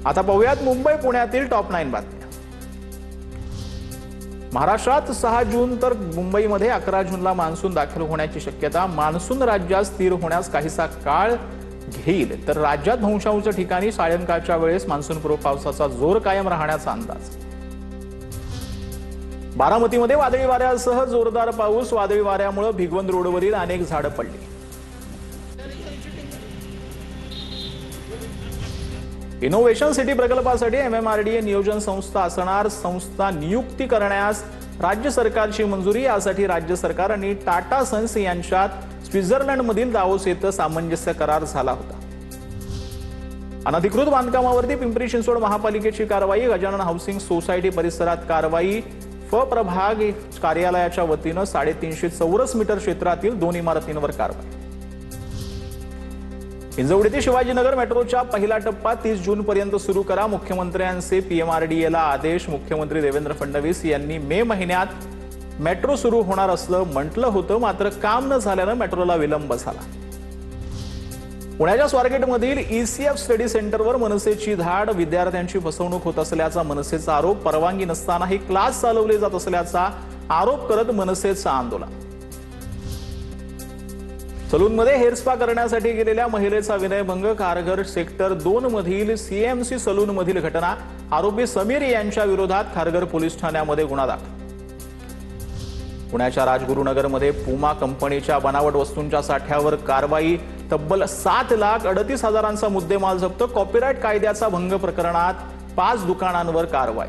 आता पाहूयात मुंबई पुण्यातील टॉप 9 बातम्या। महाराष्ट्रात 6 जून तर मुंबईमध्ये 11 जूनला मान्सून दाखल होण्याची शक्यता। मान्सून राज्यात स्थिर होण्यास काहीसा काळ घेईल, तर राज्यात बहुतांश ठिकाणी सायंकाळच्या वेळेस मान्सूनपूर्व पावसाचा जोर कायम राहण्याचा अंदाज। बारामतीमध्ये वादळी वाऱ्यासह जोरदार पाऊस। वादळी वाऱ्यामुळे भिगवंद रोडवरील अनेक झाडं पडली। इनोव्हेशन सिटी प्रकल्पासाठी MMRDA नियोजन संस्था असणार। संस्था नियुक्ती करण्यास राज्य सरकारची मंजुरी। यासाठी राज्य सरकार आणि टाटा सन्स यांच्यात स्वित्झर्लंडमधील दावोस येथे सामंजस्य करार झाला होता। अनधिकृत बांधकामावरती पिंपरी चिंचवड महापालिकेची कारवाई। गजानन हाऊसिंग सोसायटी परिसरात कारवाई। प्रभाग कार्यालयाच्या वतीने 350 चौरस मीटर क्षेत्रातील 2 इमारतींवर कारवाई। हिंजवडी ते शिवाजीनगर मेट्रोच्या पहिला टप्पा 30 जून पर्यंत सुरू करा। मुख्यमंत्र्यांचे PMRDAला आदेश। मुख्यमंत्री देवेंद्र फडणवीस यांनी मे महिन्यात मेट्रो सुरू होणार असं म्हटलं होतं, मात्र काम न झाल्याने मेट्रोला विलंब झाला। पुण्याच्या स्वारगेटमधील ECF स्टडी सेंटरवर मनसेची धाड। विद्यार्थ्यांची फसवणूक होत असल्याचा मनसेचा आरोप। परवानगी नसतानाही क्लास चालवले जात असल्याचा आरोप करत मनसेचं आंदोलन। सलूनमध्ये हेअर स्पा करण्यासाठी गेलेल्या महिलेचा विनयभंग। खारघर सेक्टर 2 मधील CMC सलून मधील घटना। आरोपी समीर यांच्या विरोधात खारघर पोलीस ठाण्यामध्ये गुन्हा दाखल। पुण्याच्या राजगुरुनगरमध्ये पुमा कंपनीच्या बनावट वस्तूंच्या साठ्यावर कारवाई। तब्बल 7,38,000चा मुद्देमाल जप्त। कॉपीराईट कायद्याचा भंग प्रकरणात 5 दुकानांवर कारवाई।